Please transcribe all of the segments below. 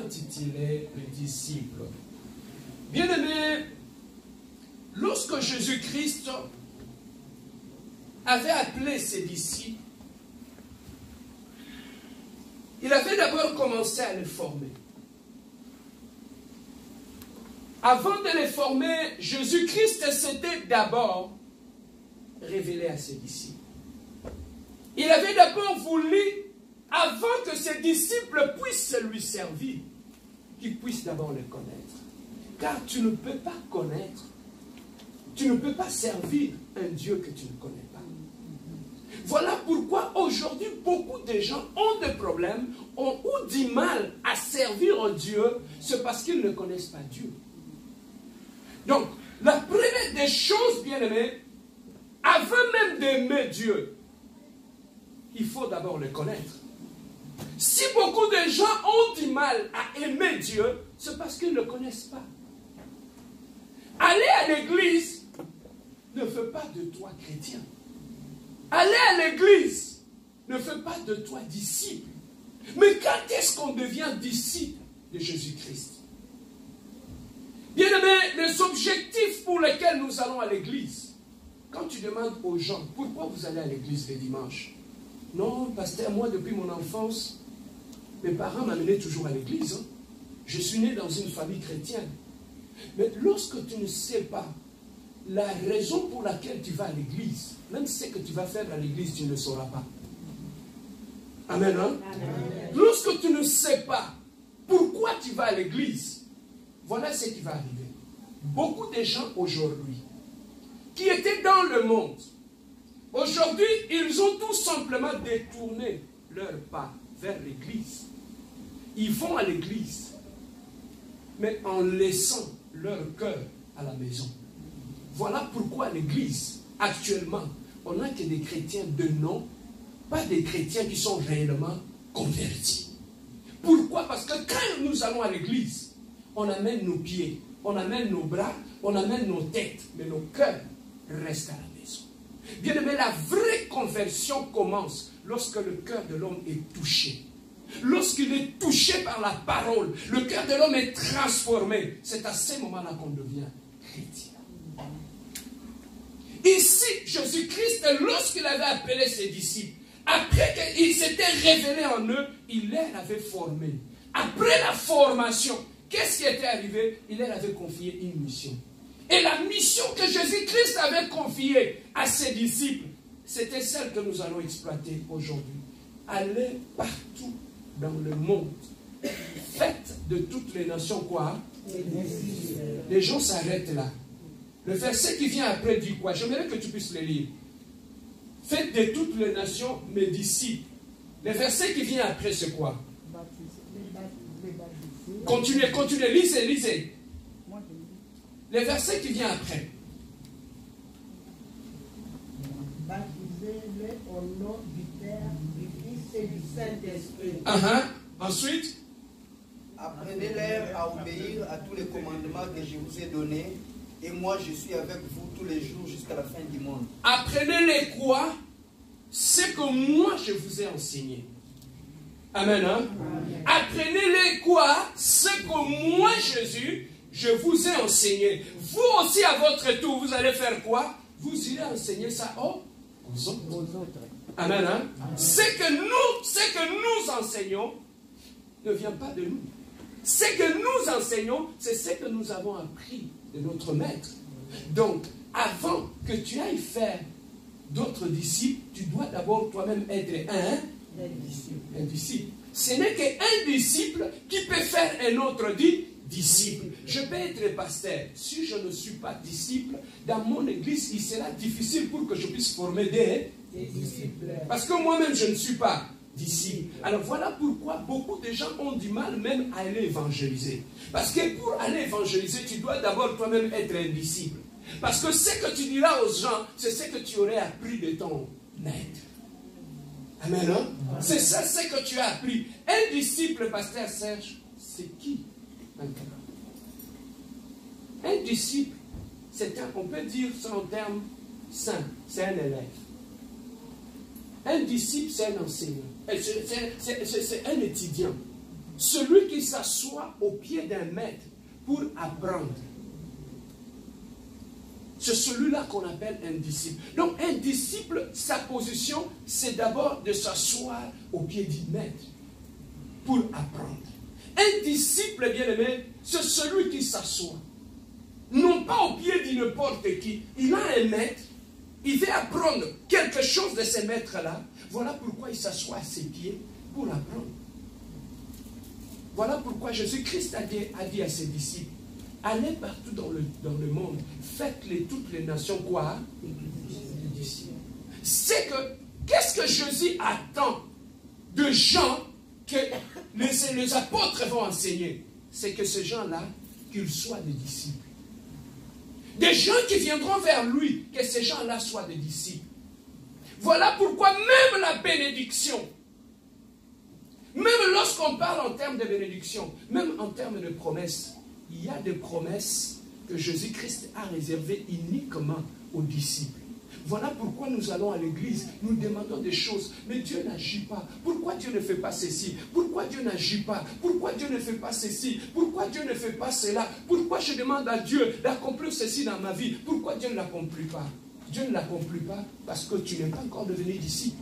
intitulé le disciple. Bien-aimés, lorsque Jésus-Christ avait appelé ses disciples, il avait d'abord commencé à les former. Avant de les former, Jésus-Christ s'était d'abord révélé à ses disciples. Il avait d'abord voulu, avant que ses disciples puissent lui servir, qu'ils puissent d'abord le connaître. Car tu ne peux pas connaître, tu ne peux pas servir un Dieu que tu ne connais pas. Voilà pourquoi aujourd'hui beaucoup de gens ont des problèmes, ont ou du mal à servir Dieu, c'est parce qu'ils ne connaissent pas Dieu. Donc, la première des choses, bien-aimés, avant même d'aimer Dieu, il faut d'abord le connaître. Si beaucoup de gens ont du mal à aimer Dieu, c'est parce qu'ils ne le connaissent pas. Aller à l'église ne fait pas de toi chrétien. Aller à l'église ne fait pas de toi disciple. Mais quand est-ce qu'on devient disciple de Jésus-Christ? Bien-aimés, les objectifs pour lesquels nous allons à l'église, quand tu demandes aux gens, pourquoi vous allez à l'église le dimanche? Non, pasteur, moi depuis mon enfance, mes parents m'amenaient toujours à l'église. Hein. Je suis né dans une famille chrétienne. Mais lorsque tu ne sais pas la raison pour laquelle tu vas à l'église, même ce que tu vas faire à l'église, tu ne le sauras pas. Amen, hein? Amen. Lorsque tu ne sais pas pourquoi tu vas à l'église, voilà ce qui va arriver. Beaucoup de gens aujourd'hui, qui étaient dans le monde, aujourd'hui, ils ont tout simplement détourné leur pas vers l'église. Ils vont à l'église, mais en laissant leur cœur à la maison. Voilà pourquoi l'église, actuellement, on n'a que des chrétiens de nom, pas des chrétiens qui sont réellement convertis. Pourquoi? Parce que quand nous allons à l'église, on amène nos pieds, on amène nos bras, on amène nos têtes, mais nos cœurs restent à la maison. Bien aimé, la vraie conversion commence lorsque le cœur de l'homme est touché. Lorsqu'il est touché par la parole, le cœur de l'homme est transformé. C'est à ce moment-là qu'on devient chrétien. Ici, Jésus-Christ, lorsqu'il avait appelé ses disciples, après qu'il s'était révélé en eux, il les avait formés. Après la formation, qu'est-ce qui était arrivé? Il leur avait confié une mission. Et la mission que Jésus-Christ avait confiée à ses disciples, c'était celle que nous allons exploiter aujourd'hui. Allez partout dans le monde. Faites de toutes les nations quoi? Les gens s'arrêtent là. Le verset qui vient après dit quoi? J'aimerais que tu puisses le lire. Faites de toutes les nations mes disciples. Le verset qui vient après, c'est quoi? Continuez, continuez, lisez, lisez. Le verset qui vient après. Baptisez-les au nom du Père, du Fils et du Saint-Esprit. Ensuite, apprenez-les à obéir à tous les commandements que je vous ai donnés, et moi je suis avec vous tous les jours jusqu'à la fin du monde. Apprenez-les quoi? Ce que moi je vous ai enseigné. Amen, hein? Amen. Apprenez-les quoi? Ce que moi, Jésus, je vous ai enseigné. Vous aussi, à votre tour, vous allez faire quoi? Vous irez enseigner ça aux autres. Amen, hein? Amen. Ce que nous enseignons ne vient pas de nous. Ce que nous enseignons, c'est ce que nous avons appris de notre maître. Donc, avant que tu ailles faire d'autres disciples, tu dois d'abord toi-même être un disciple. Ce n'est qu'un disciple qui peut faire un autre disciple. Je peux être pasteur. Si je ne suis pas disciple, dans mon église, il sera difficile pour que je puisse former des disciples. Parce que moi-même, je ne suis pas disciple. Alors voilà pourquoi beaucoup de gens ont du mal même à aller évangéliser. Parce que pour aller évangéliser, tu dois d'abord toi-même être un disciple. Parce que ce que tu diras aux gens, c'est ce que tu aurais appris de ton maître. Amen, hein? C'est ça ce que tu as appris. Un disciple, pasteur Serge, c'est qui? Un disciple, on peut dire ça en termes simples, c'est un élève. Un disciple, c'est un enseignant. C'est un étudiant. celui qui s'assoit au pied d'un maître pour apprendre. C'est celui-là qu'on appelle un disciple. Donc un disciple, sa position, c'est d'abord de s'asseoir au pied du maître pour apprendre. Un disciple, bien aimé, c'est celui qui s'assoit. Non pas au pied de n'importe qui. Il a un maître, il veut apprendre quelque chose de ces maîtres-là. Voilà pourquoi il s'assoit à ses pieds pour apprendre. Voilà pourquoi Jésus-Christ a dit à ses disciples, allez partout dans le monde, faites-les toutes les nations quoi? Des disciples. C'est que, qu'est-ce que Jésus attend de gens que les apôtres vont enseigner? C'est que ces gens-là, qu'ils soient des disciples. Des gens qui viendront vers lui, que ces gens-là soient des disciples. Voilà pourquoi même la bénédiction, même lorsqu'on parle en termes de bénédiction, même en termes de promesses, il y a des promesses que Jésus-Christ a réservées uniquement aux disciples. Voilà pourquoi nous allons à l'église, nous demandons des choses, mais Dieu n'agit pas. Pourquoi Dieu ne fait pas ceci? Pourquoi Dieu n'agit pas? Pourquoi Dieu ne fait pas ceci? Pourquoi Dieu ne fait pas cela? Pourquoi je demande à Dieu d'accomplir ceci dans ma vie? Pourquoi Dieu ne l'accomplit pas? Dieu ne l'accomplit pas parce que tu n'es pas encore devenu disciple.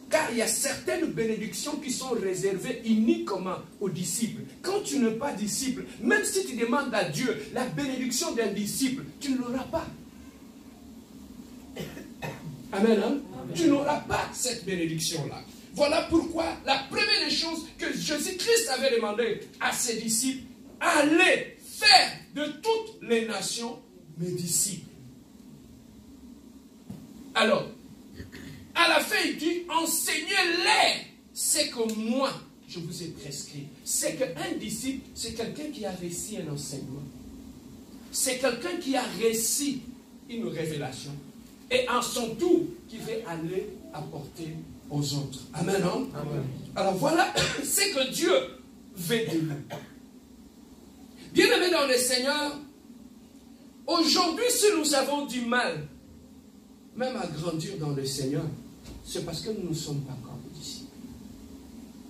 Car il y a certaines bénédictions qui sont réservées uniquement aux disciples. Quand tu n'es pas disciple, même si tu demandes à Dieu la bénédiction d'un disciple, tu ne l'auras pas. Amen, hein? Amen. Tu n'auras pas cette bénédiction-là. Voilà pourquoi la première des choses que Jésus-Christ avait demandé à ses disciples, allez faire de toutes les nations mes disciples. Alors, à la fin, il dit, enseignez-les ce que moi, je vous ai prescrit. C'est qu'un disciple, c'est quelqu'un qui a réussi un enseignement. C'est quelqu'un qui a réussi une révélation. Et en son tour, qui veut aller apporter aux autres. Amen, non? Amen. Alors voilà ce que Dieu veut de nous. Bien-aimés dans le Seigneur, aujourd'hui, si nous avons du mal, même à grandir dans le Seigneur, c'est parce que nous ne sommes pas encore des disciples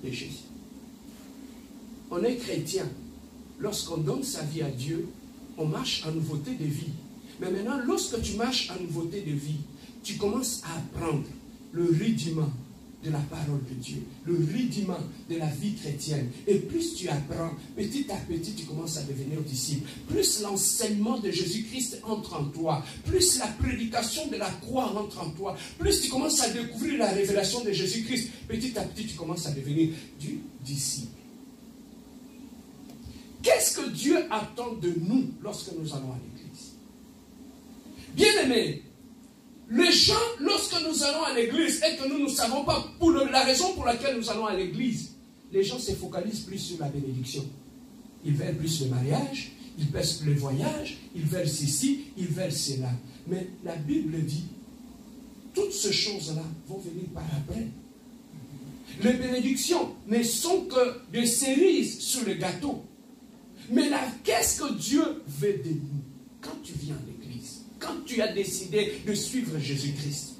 de Jésus. On est chrétien. Lorsqu'on donne sa vie à Dieu, on marche en nouveauté de vie. Mais maintenant, lorsque tu marches en nouveauté de vie, tu commences à apprendre le rudiment de la parole de Dieu, le rudiment de la vie chrétienne. Et plus tu apprends, petit à petit, tu commences à devenir disciple. Plus l'enseignement de Jésus-Christ entre en toi, plus la prédication de la croix entre en toi, plus tu commences à découvrir la révélation de Jésus-Christ, petit à petit, tu commences à devenir du disciple. Qu'est-ce que Dieu attend de nous lorsque nous allons à l'église? Bien-aimés, les gens, lorsque nous allons à l'église et que nous ne savons pas pour la raison pour laquelle nous allons à l'église, les gens se focalisent plus sur la bénédiction. Ils veulent plus le mariage, ils veulent le voyage, ils veulent ceci, ils veulent cela. Mais la Bible dit, toutes ces choses-là vont venir par après. Les bénédictions ne sont que des cerises sur le gâteau. Mais là, qu'est-ce que Dieu veut de nous quand tu viens à l'église? Quand tu as décidé de suivre Jésus-Christ,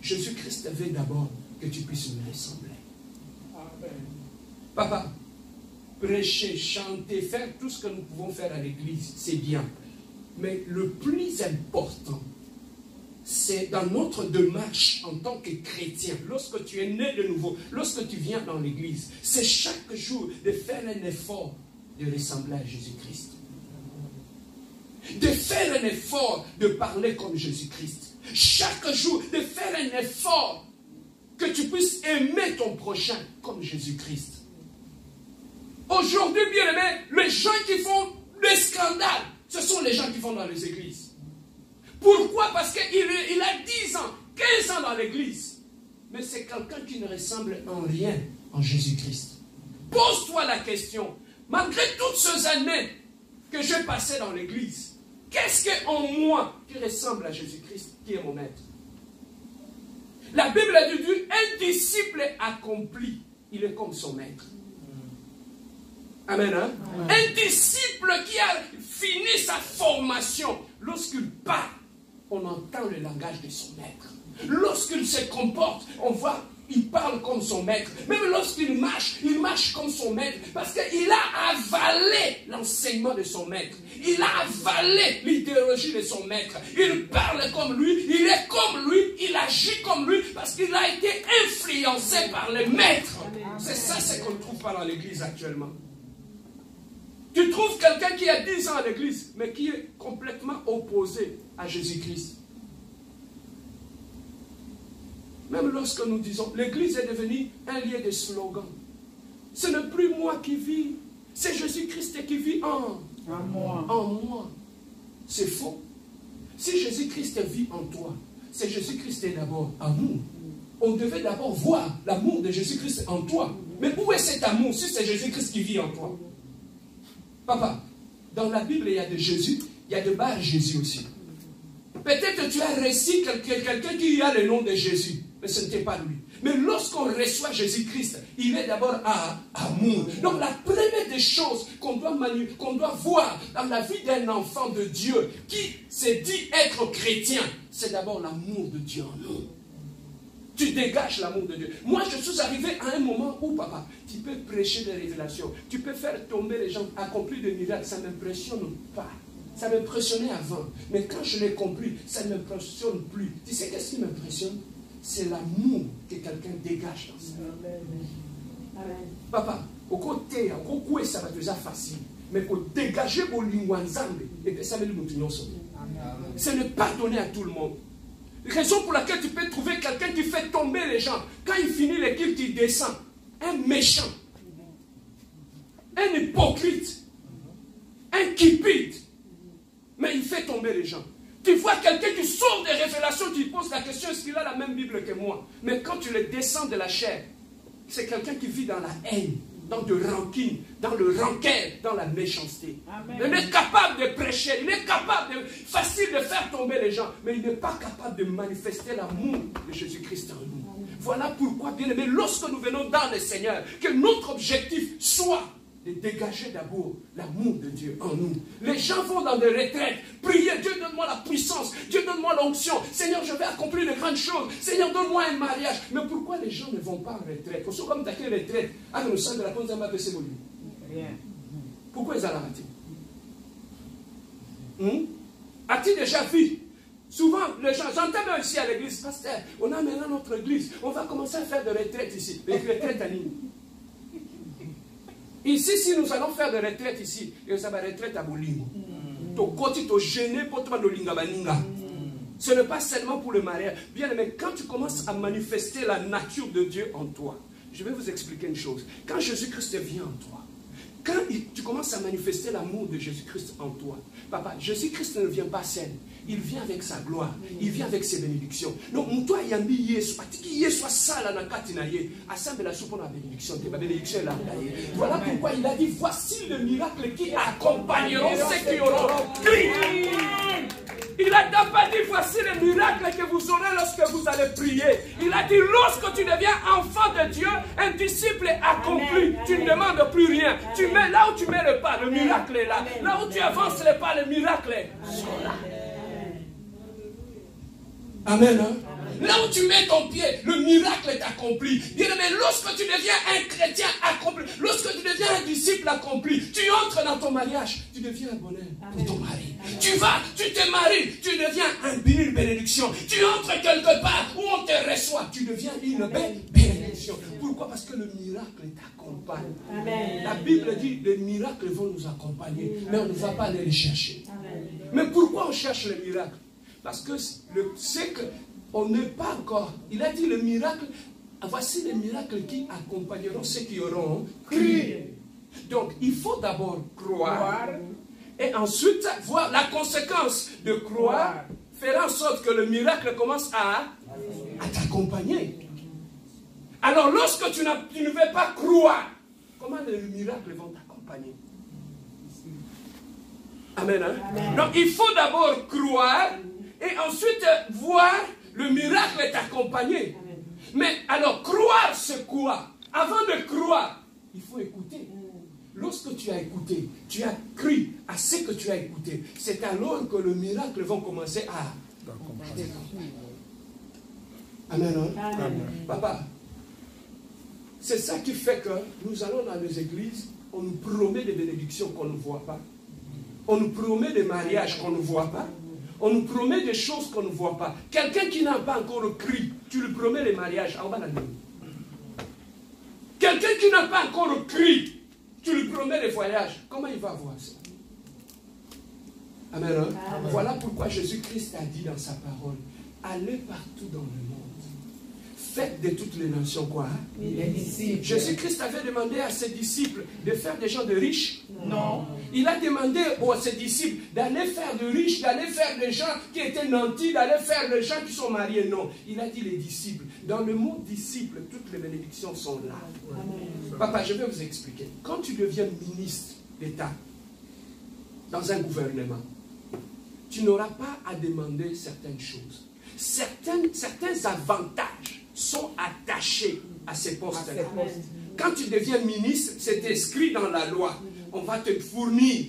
Jésus-Christ veut d'abord que tu puisses lui ressembler. Amen. Papa, prêcher, chanter, faire tout ce que nous pouvons faire à l'église, c'est bien. Mais le plus important, c'est dans notre démarche en tant que chrétien, lorsque tu es né de nouveau, lorsque tu viens dans l'église, c'est chaque jour de faire un effort de ressembler à Jésus-Christ. De faire un effort de parler comme Jésus-Christ. Chaque jour, de faire un effort que tu puisses aimer ton prochain comme Jésus-Christ. Aujourd'hui, bien aimé, les gens qui font des scandales, ce sont les gens qui vont dans les églises. Pourquoi? Parce qu'il a 10 ans, 15 ans dans l'église. Mais c'est quelqu'un qui ne ressemble en rien en Jésus-Christ. Pose-toi la question. Malgré toutes ces années que j'ai passées dans l'église, qu'est-ce qu'en moi qui ressemble à Jésus-Christ, qui est mon maître? La Bible a dit, un disciple accompli, il est comme son maître. Amen, hein? Amen. Un disciple qui a fini sa formation, lorsqu'il parle, on entend le langage de son maître. Lorsqu'il se comporte, on voit il parle comme son maître. Même lorsqu'il marche comme son maître. Parce qu'il a avalé l'enseignement de son maître. Il a avalé l'idéologie de son maître. Il parle comme lui, il est comme lui, il agit comme lui, parce qu'il a été influencé par le maître. C'est ça ce qu'on ne trouve pas dans l'église actuellement. Tu trouves quelqu'un qui a 10 ans à l'église, mais qui est complètement opposé à Jésus-Christ. Même lorsque nous disons, l'église est devenue un lieu de slogan. Ce n'est plus moi qui vis, c'est Jésus-Christ qui vit en moi. C'est faux. Si Jésus-Christ vit en toi, c'est Jésus-Christ d'abord amour. On devait d'abord voir l'amour de Jésus-Christ en toi. Mais où est cet amour si c'est Jésus-Christ qui vit en toi? Papa, dans la Bible, il y a de Jésus, il y a de Bar Jésus aussi. Peut-être que tu as reçu quelqu'un qui a le nom de Jésus, mais ce n'était pas lui. Mais lorsqu'on reçoit Jésus-Christ, il est d'abord à amour. Donc la première des choses qu'on doit voir dans la vie d'un enfant de Dieu qui se dit être chrétien, c'est d'abord l'amour de Dieu en nous. Tu dégages l'amour de Dieu. Moi, je suis arrivé à un moment où, papa, tu peux prêcher des révélations, tu peux faire tomber les gens, accomplir des miracles, ça ne m'impressionne pas. Ça m'impressionnait avant. Mais quand je l'ai compris, ça ne m'impressionne plus. Tu sais qu'est-ce qui m'impressionne? C'est l'amour que quelqu'un dégage dans sa vie. Papa, au côté, au côté, ça va te faire facile. Mais pour dégager vos lignes ensemble, et ça veut dire ce n'est pas donné à tout le monde. Raison pour laquelle tu peux trouver quelqu'un qui fait tomber les gens. Quand il finit le culte, il descend. Un méchant. Un hypocrite. Un cupide. Mais il fait tomber les gens. Tu vois quelqu'un qui sort des révélations, tu poses la question, est-ce qu'il a la même Bible que moi? Mais quand tu le descends de la chair, c'est quelqu'un qui vit dans la haine, dans de rancune, dans le rancœur, dans la méchanceté. Amen. Il est capable de prêcher, il est capable facile de faire tomber les gens, mais il n'est pas capable de manifester l'amour de Jésus-Christ en nous. Amen. Voilà pourquoi, bien aimé, lorsque nous venons dans le Seigneur, que notre objectif soit de dégager d'abord l'amour de Dieu en nous. Les gens vont dans des retraites, prier, Dieu donne-moi la puissance, Dieu donne-moi l'onction, Seigneur je vais accomplir de grandes choses, Seigneur donne-moi un mariage. Mais pourquoi les gens ne vont pas en retraite? Parce que comme tu as quelle retraite, à nous sommes de la Ponzamba de ces volumes. Pourquoi ils ont raté? As-tu déjà vu? Souvent, les gens, j'entends même ici à l'église, pasteur, on a maintenant notre église, on va commencer à faire des retraites ici. Les retraites à Nîmes. Ici, si nous allons faire des retraites ici, et ça va retraite à Bolingo. Ce n'est pas seulement pour le mariage. Bien aimé, quand tu commences à manifester la nature de Dieu en toi, je vais vous expliquer une chose. Quand Jésus-Christ vient en toi, quand tu commences à manifester l'amour de Jésus-Christ en toi, papa, Jésus-Christ ne vient pas seul. Il vient avec sa gloire. Il vient avec ses bénédictions. Donc, toi, il y a un billet, soit ça, là, assemble la soupe, on a bénédiction. La bénédiction est là. Voilà pourquoi il a dit, voici le miracle qui accompagneront ceux qui auront crié. Il n'a pas dit, voici le miracle que vous aurez lorsque vous allez prier. Il a dit, lorsque tu deviens enfant de Dieu, un disciple accompli, tu ne demandes plus rien. Tu mets là où tu mets le pas, le miracle est là. Là où tu avances le pas, le miracle est là. Amen. Hein? Là où tu mets ton pied, le miracle est accompli. Bien aimé, lorsque tu deviens un chrétien accompli, lorsque tu deviens un disciple accompli, tu entres dans ton mariage, tu deviens un bonheur pour ton mari. Tu vas, tu te maries, tu deviens une bénédiction. Tu entres quelque part où on te reçoit, tu deviens une bénédiction. Pourquoi? Parce que le miracle t'accompagne. La Bible dit, les miracles vont nous accompagner, mais on ne va pas aller les chercher. Amen. Mais pourquoi on cherche les miracles? Parce que c'est qu'on n'est pas encore. Il a dit le miracle. Voici les miracles qui accompagneront ceux qui auront cru. Donc il faut d'abord croire. Et ensuite voir la conséquence de croire. Faire en sorte que le miracle commence à t'accompagner. Alors lorsque tu ne veux pas croire, comment les miracles vont t'accompagner? Amen. Hein? Amen. Donc il faut d'abord croire. Et ensuite, voir le miracle t'accompagner. Mais alors, croire, c'est quoi? Avant de croire, il faut écouter. Lorsque tu as écouté, tu as cru à ce que tu as écouté. C'est alors que le miracle va commencer à t'accompagner. Amen. Hein? Amen. Papa, C'est ça qui fait que nous allons dans les églises, on nous promet des bénédictions qu'on ne voit pas. On nous promet des mariages qu'on ne voit pas. On nous promet des choses qu'on ne voit pas. Quelqu'un qui n'a pas encore crié, tu lui promets les mariages, en bas la nuit. Quelqu'un qui n'a pas encore crié, tu lui promets les voyages. Comment il va voir ça? Amen. Amen. Voilà pourquoi Jésus-Christ a dit dans sa parole, allez partout dans le monde. Faites de toutes les nations quoi? Jésus-Christ avait demandé à ses disciples de faire des gens de riches? Non. Il a demandé à ses disciples d'aller faire de riches, d'aller faire des gens qui étaient nantis, d'aller faire des gens qui sont mariés. Non. Il a dit les disciples. Dans le mot disciple, toutes les bénédictions sont là. Amen. Papa, je vais vous expliquer. Quand tu deviens ministre d'État dans un gouvernement, tu n'auras pas à demander certaines choses. Certains avantages sont attachés à ces postes-là. Quand tu deviens ministre, c'est inscrit dans la loi. On va te fournir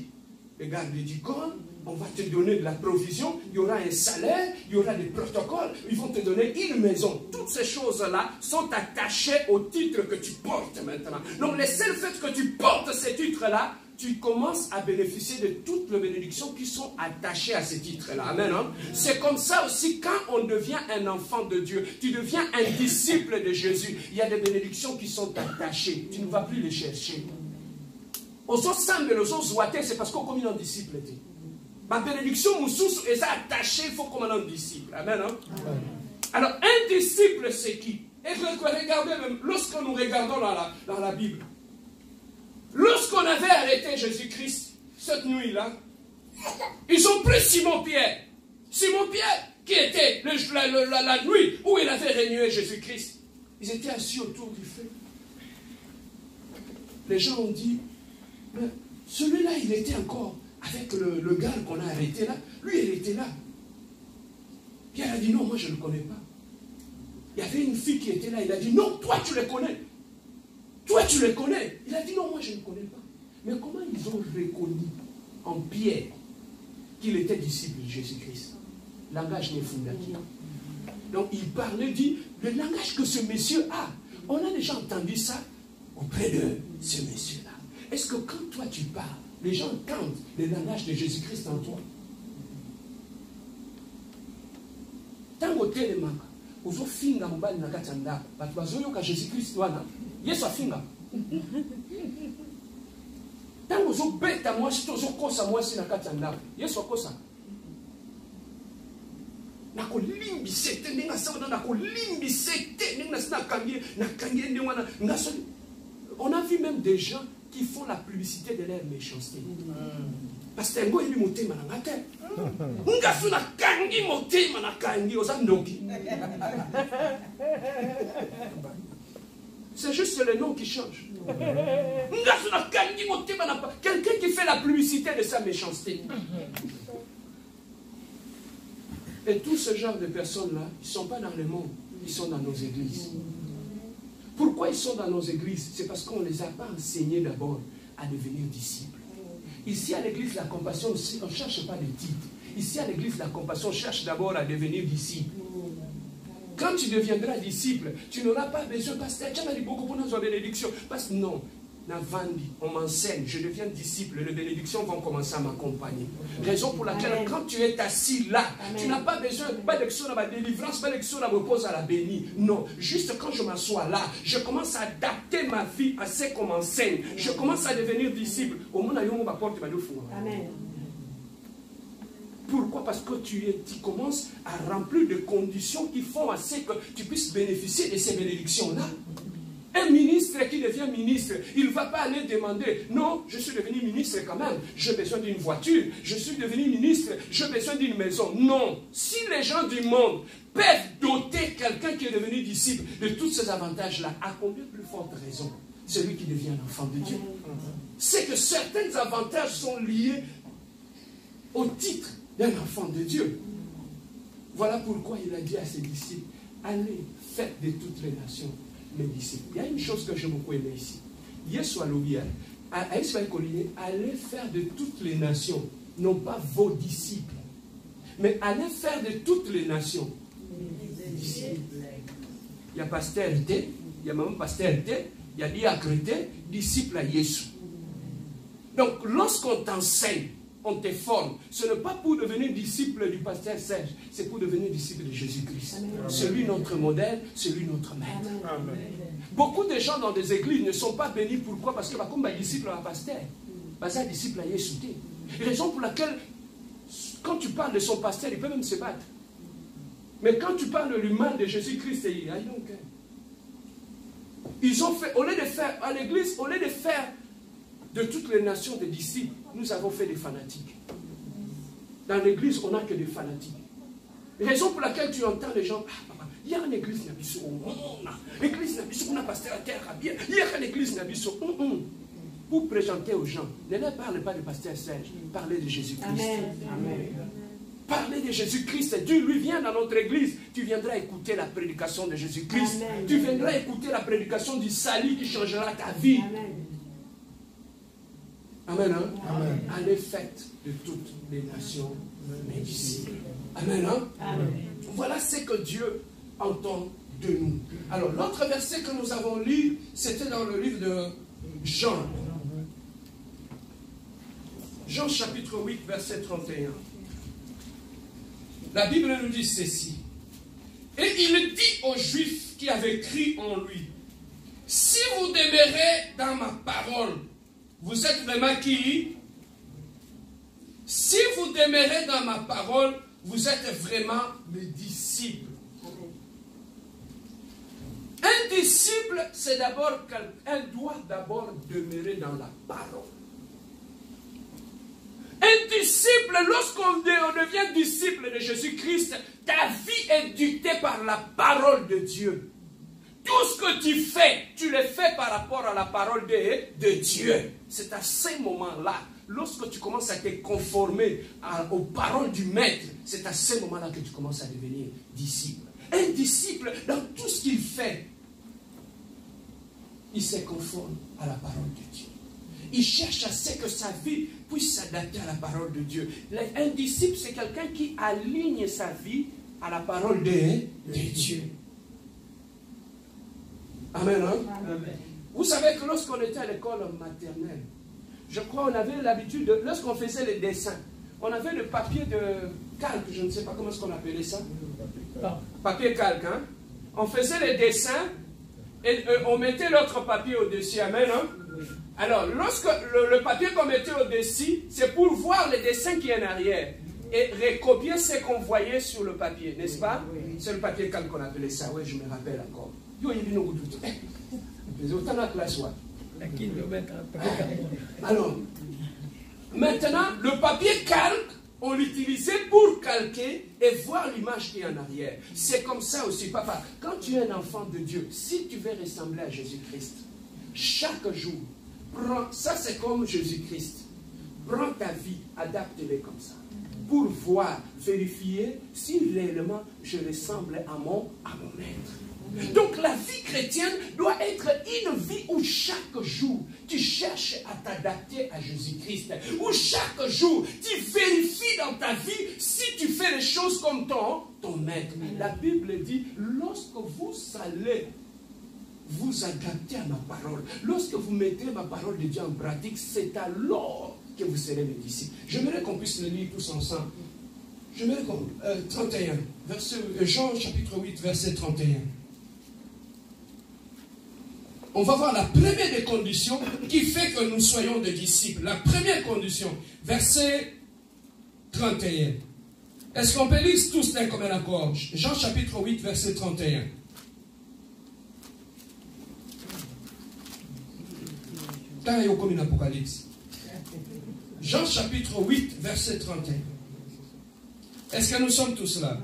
les gardes du corps, on va te donner de la provision, il y aura un salaire, il y aura des protocoles, ils vont te donner une maison. Toutes ces choses-là sont attachées au titre que tu portes maintenant. Donc, le seul fait que tu portes ces titres-là, tu commences à bénéficier de toutes les bénédictions qui sont attachées à ces titres-là. Amen. Hein? C'est comme ça aussi, quand on devient un enfant de Dieu, tu deviens un disciple de Jésus, il y a des bénédictions qui sont attachées. Tu ne vas plus les chercher. Aux autres sembles, aux autres zoités, c'est parce qu'on comme un disciple. Ma bénédiction, Moussous, est attachée, il faut comme un disciple. Amen. Hein? Amen. Alors, un disciple, c'est qui? Et regardez même, lorsque nous regardons dans la Bible, lorsqu'on avait arrêté Jésus-Christ, cette nuit-là, ils ont pris Simon-Pierre. Simon-Pierre, qui était la nuit où il avait régné Jésus-Christ. Ils étaient assis autour du feu. Les gens ont dit, mais celui-là, il était encore avec le gars qu'on a arrêté là. Lui, il était là. Pierre a dit, non, moi, je ne le connais pas. Il y avait une fille qui était là. Il a dit, non, toi, tu le connais. Toi, tu le connais. Il a dit, non, moi, je ne connais pas. Mais comment ils ont reconnu en Pierre qu'il était disciple de Jésus-Christ? Langage n'est fondaki. Donc, il parlait, dit, le langage que ce monsieur a. On a déjà entendu ça auprès de ce monsieur-là. Est-ce que quand toi, tu parles, les gens entendent le langage de Jésus-Christ en toi? Tant au téléma, aux autres finga mobile na katanda, parce que Jésus-Christ wana, Yesu afinga. Tant aux autres bêtes à moi, si aux autres kosa moi si na katanda, Yesu akosa. Na kolimbi sete ninga sawa na kolimbi sete ninga sina kangie na kangie ndi wana ngaso. On a vu même des gens qui font la publicité de leur méchanceté. Parce que il monté manangate. Ngaso na kangi monté manakangi osandoki. C'est juste le nom qui change. Quelqu'un qui fait la publicité de sa méchanceté. Et tout ce genre de personnes-là, ils ne sont pas dans le monde, ils sont dans nos églises. Pourquoi ils sont dans nos églises? C'est parce qu'on ne les a pas enseignés d'abord à devenir disciples. Ici à l'église La Compassion, on ne cherche pas des titres. Ici à l'église La Compassion, on cherche d'abord à devenir disciple. Quand tu deviendras disciple, tu n'auras pas besoin, pasteur, tu as dit beaucoup pour nos bénédictions. Parce que non, on m'enseigne, je deviens disciple, les bénédictions vont commencer à m'accompagner. Raison pour laquelle, Amen. Quand tu es assis là, Amen. Tu n'as pas besoin, pas d'action à ma délivrance, pas d'action à me pose à la bénie. Non, juste quand je m'assois là, je commence à adapter ma vie à ce qu'on m'enseigne. Je commence à devenir disciple. Au monde, on va porter ma foi. Amen. Pourquoi? Parce que tu commences à remplir des conditions qui font à ce que tu puisses bénéficier de ces bénédictions-là. Un ministre qui devient ministre, il ne va pas aller demander, non, je suis devenu ministre quand même, j'ai besoin d'une voiture, je suis devenu ministre, j'ai besoin d'une maison. Non, si les gens du monde peuvent doter quelqu'un qui est devenu disciple de tous ces avantages-là, à combien plus forte raison celui qui devient l'enfant de Dieu? C'est que certains avantages sont liés au titre d'un enfant de Dieu. Voilà pourquoi il a dit à ses disciples, allez, faites de toutes les nations mes disciples. Il y a une chose que j'ai beaucoup aimé ici. Yesu Alobia, allez faire de toutes les nations, non pas vos disciples, mais allez faire de toutes les nations disciples. Il y a pasteur T, il y a maman pasteur T, Il y a diacrété, disciple à Jésus. Donc, lorsqu'on t'enseigne, on te forme, ce n'est pas pour devenir disciple du pasteur Serge, c'est pour devenir disciple de Jésus-Christ. Celui notre modèle, celui notre maître. Amen. Beaucoup de gens dans des églises ne sont pas bénis. Pourquoi? Parce que comme disciple à un pasteur, un disciple à Jésus. Raison pour laquelle, quand tu parles de son pasteur, il peut même se battre. Mais quand tu parles du mal de Jésus-Christ, ils ont fait, au lieu de faire, à l'église, au lieu de faire de toutes les nations des disciples, nous avons fait des fanatiques. Dans l'église, on n'a que des fanatiques. Raison pour laquelle tu entends les gens, il y a une église qui n'a pas au monde, l'église n'a pas on a pasteur à terre à bien, il y a une église qui n'a pas pour présenter aux gens, ne parlez pas de pasteur Serge, parlez de Jésus-Christ. Amen. Parlez de Jésus-Christ. Dieu lui vient dans notre église. Tu viendras écouter la prédication de Jésus-Christ. Tu viendras écouter la prédication du salut qui changera ta vie. Amen. Amen. Allez, faites de toutes les nations mes disciples. Amen. Amen. Voilà ce que Dieu entend de nous. Alors, l'autre verset que nous avons lu, c'était dans le livre de Jean. Jean chapitre 8, verset 31. La Bible nous dit ceci. Et il dit aux Juifs qui avaient cru en lui, si vous demeurez dans ma parole, vous êtes vraiment qui? Si vous demeurez dans ma parole, vous êtes vraiment mes disciples. Un disciple, c'est d'abord qu'elle doit d'abord demeurer dans la parole. Un disciple, lorsqu'on devient disciple de Jésus-Christ, ta vie est dictée par la parole de Dieu. Tout ce que tu le fais par rapport à la parole de Dieu. C'est à ce moment-là, lorsque tu commences à te conformer aux paroles du Maître, c'est à ce moment-là que tu commences à devenir disciple. Un disciple, dans tout ce qu'il fait, il se conforme à la parole de Dieu. Il cherche à ce que sa vie puisse s'adapter à la parole de Dieu. Un disciple, c'est quelqu'un qui aligne sa vie à la parole de Dieu. Amen, hein? Amen. Vous savez que lorsqu'on était à l'école maternelle, je crois qu'on avait l'habitude, lorsqu'on faisait les dessins, on avait le papier de calque, je ne sais pas comment est-ce qu'on appelait ça. Papier calque, hein? On faisait les dessins et on mettait l'autre papier au-dessus. Amen, hein? Alors, lorsque le papier qu'on mettait au-dessus, c'est pour voir les dessins qui est en arrière et recopier ce qu'on voyait sur le papier, n'est-ce pas? C'est le papier calque qu'on appelait ça, oui, je me rappelle encore. Alors, maintenant, le papier calque, on l'utilisait pour calquer et voir l'image qui est en arrière. C'est comme ça aussi, papa. Quand tu es un enfant de Dieu, si tu veux ressembler à Jésus-Christ, chaque jour, prends, ça c'est comme Jésus-Christ. Prends ta vie, adapte-les comme ça. Pour voir, vérifier si réellement je ressemble à mon maître. Donc la vie chrétienne doit être une vie où chaque jour tu cherches à t'adapter à Jésus-Christ. Où chaque jour tu vérifies dans ta vie si tu fais les choses comme ton maître. La Bible dit, lorsque vous allez vous adapter à ma parole, lorsque vous mettez ma parole de Dieu en pratique, c'est alors que vous serez mes disciples. J'aimerais qu'on puisse le lire tous ensemble. J'aimerais qu'on... 31, Jean chapitre 8, verset 31. On va voir la première des conditions qui fait que nous soyons des disciples. La première condition, verset 31. Est-ce qu'on peut lire tous d'un commun accord? Jean chapitre 8, verset 31. Quand il y a comme une apocalypse. Jean chapitre 8, verset 31. Est-ce que nous sommes tous là?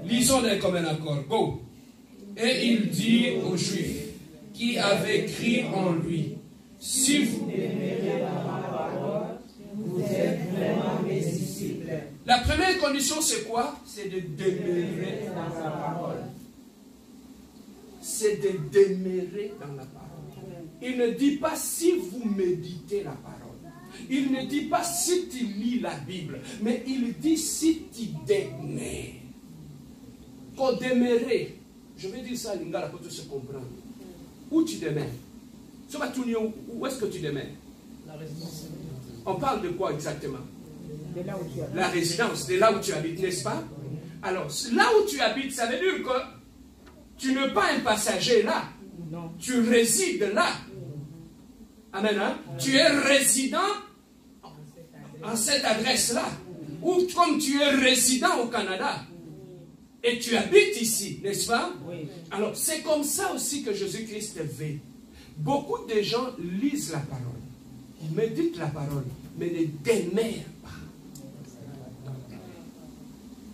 Lisons d'un commun accord. Go. Et il dit aux Juifs qui avaient cru en lui, si vous demeurez dans ma parole, vous êtes vraiment mes disciples. La première condition, c'est quoi? C'est de demeurer dans sa parole. C'est de demeurer dans la parole. Il ne dit pas si vous méditez la parole. Il ne dit pas si tu lis la Bible, mais il dit si tu demeures. Pour demeurer, je vais dire ça à Lingala pour tout se comprendre. Où tu demeures? Où est-ce que tu demeures? La résidence. On parle de quoi exactement? De là où tu habites. La résidence, de là où tu habites, n'est-ce pas? Alors, là où tu habites, ça veut dire que tu n'es pas un passager là. Non. Tu résides là. Amen. Hein? Tu es résident en cette adresse-là. Ou comme tu es résident au Canada. Et tu habites ici, n'est-ce pas? Oui. Alors, c'est comme ça aussi que Jésus-Christ vit. Beaucoup de gens lisent la parole. Ils méditent la parole, mais ne demeurent pas.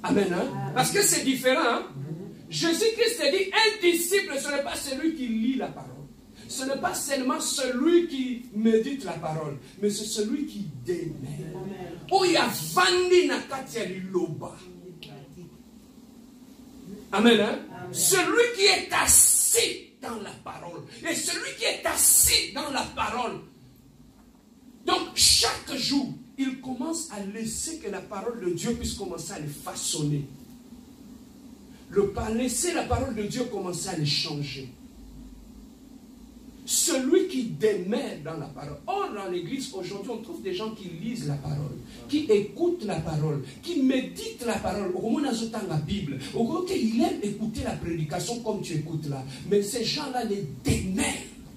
Amen. Hein? Parce que c'est différent. Hein? Jésus-Christ dit, un disciple, ce n'est pas celui qui lit la parole. Ce n'est pas seulement celui qui médite la parole, mais c'est celui qui demeure. Oh, il y a Vandi Nakatia Liloba. Amen. Hein? Celui qui est assis dans la parole. Et celui qui est assis dans la parole. Donc, chaque jour, il commence à laisser que la parole de Dieu puisse commencer à le façonner. Laisser la parole de Dieu commencer à le changer. Celui qui demeure dans la parole. Or, dans l'église, aujourd'hui, on trouve des gens qui lisent la parole, qui écoutent la parole, qui méditent la parole. Au moins, on a la Bible. Au moins, il aime écouter la prédication comme tu écoutes là. Mais ces gens-là ne demeurent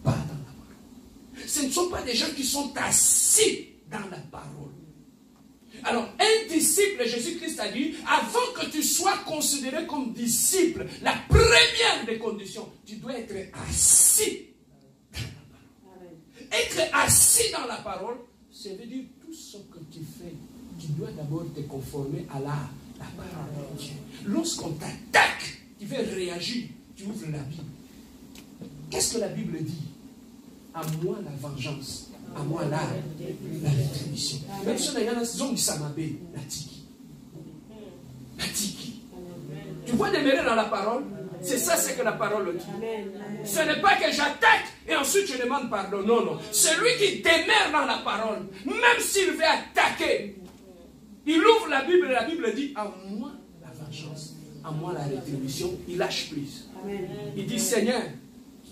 pas dans la parole. Ce ne sont pas des gens qui sont assis dans la parole. Alors, un disciple, Jésus-Christ a dit, avant que tu sois considéré comme disciple, la première des conditions, tu dois être assis. Être assis dans la parole, ça veut dire tout ce que tu fais, tu dois d'abord te conformer à la parole de Dieu. Lorsqu'on t'attaque, tu veux réagir, tu ouvres la Bible. Qu'est-ce que la Bible dit? À moi la vengeance, à moi la rétribution. Même si on a une zone samabé, la tiki. La tiki. Tu vois demeurer dans la parole? C'est ça, c'est que la parole dit. Ce n'est pas que j'attaque et ensuite je demande pardon. Non, non. Celui qui demeure dans la parole, même s'il veut attaquer, il ouvre la Bible et la Bible dit, à moi la vengeance, à moi la rétribution. Il lâche prise. Il dit, Seigneur,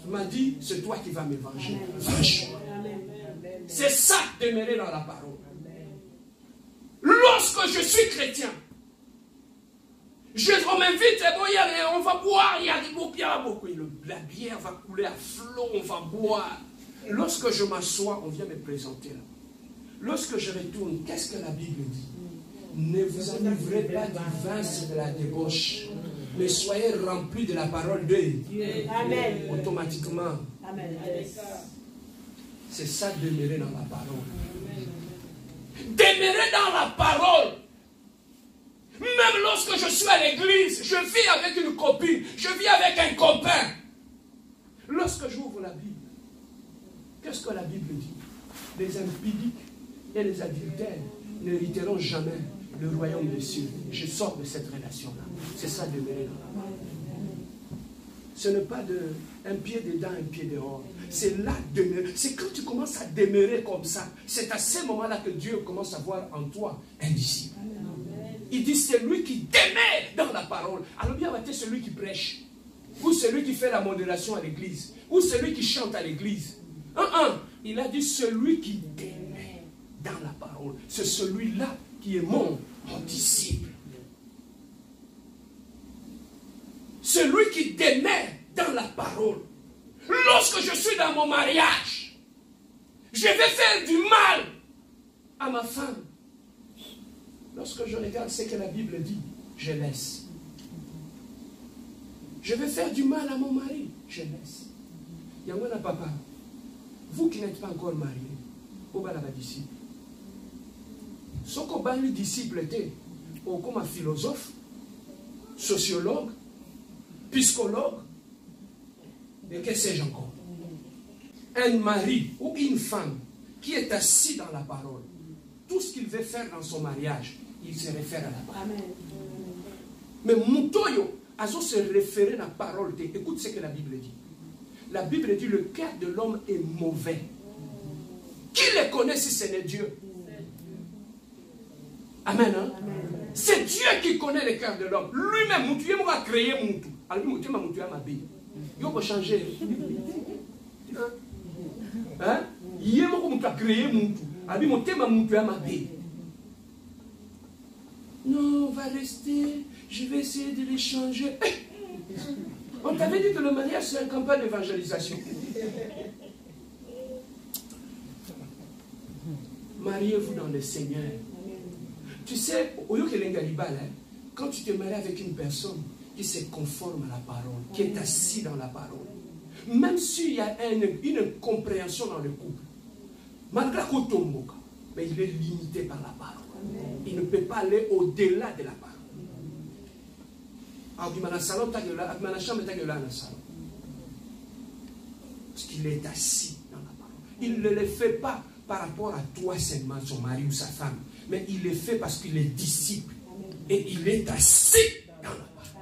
tu m'as dit, c'est toi qui vas me venger. Venge-moi. C'est ça, demeurer dans la parole. Lorsque je suis chrétien, on m'invite, on va boire, il y a beaucoup. La bière va couler à flot, on va boire. Lorsque je m'assois, on vient me présenter là. Lorsque je retourne, qu'est-ce que la Bible dit? Ne vous enivrez pas du vin, c'est de la débauche, mais soyez remplis de la parole de Dieu. Amen. Automatiquement. Amen. C'est ça, demeurer dans la parole. Demeurer dans la parole. Même lorsque je suis à l'église, je vis avec une copine, je vis avec un copain. Lorsque j'ouvre la Bible, qu'est-ce que la Bible dit? Les impudiques et les adultères n'hériteront jamais le royaume des cieux. Je sors de cette relation-là. C'est ça, demeurer dans la parole. Ce n'est pas un pied dedans, un pied dehors. C'est là, demeurer. C'est quand tu commences à demeurer comme ça. C'est à ce moment-là que Dieu commence à voir en toi un disciple. Il dit, c'est lui qui demeure dans la parole. Alors bien, c'est celui qui prêche. Ou celui qui fait la modération à l'église. Ou celui qui chante à l'église. Il a dit, celui qui demeure dans la parole. C'est celui-là qui est mon disciple. Celui qui demeure dans la parole. Lorsque je suis dans mon mariage, je vais faire du mal à ma femme. Lorsque je regarde ce que la Bible dit, je laisse. Je vais faire du mal à mon mari, je laisse. Yamona papa, vous qui n'êtes pas encore marié, vous êtes un disciple. Ce qu'on a un disciple était, comme un philosophe, sociologue, psychologue, et que sais-je encore. Un mari ou une femme qui est assis dans la parole, tout ce qu'il veut faire dans son mariage, il se réfère à la parole. Mais Moutoyo, Azo se référer à la parole. Écoute ce que la Bible dit. La Bible dit, le cœur de l'homme est mauvais. Qui le connaît si ce n'est Dieu? Amen. Hein? C'est Dieu qui connaît le cœur de l'homme. Lui-même, Moutoyo a créé Moutou. Alors Moutoyo a ma vie. Il faut changer. Hein? Hier, on a créé mon tout. Abi mon thème mon tout à ma vie. Non, on va rester. Je vais essayer de les changer. On t'avait dit que le mariage, c'est une campagne d'évangélisation. Mariez-vous dans le Seigneur. Tu sais, au lieu que l'engalibal, quand tu te maries avec une personne qui se conforme à la parole, qui est assis dans la parole, même s'il y a une incompréhension dans le couple, malgré qu'on tombe, mais il est limité par la parole. Il ne peut pas aller au-delà de la parole. Parce qu'il est assis dans la parole. Il ne le fait pas par rapport à toi seulement, son mari ou sa femme, mais il le fait parce qu'il est disciple. Et il est assis dans la parole.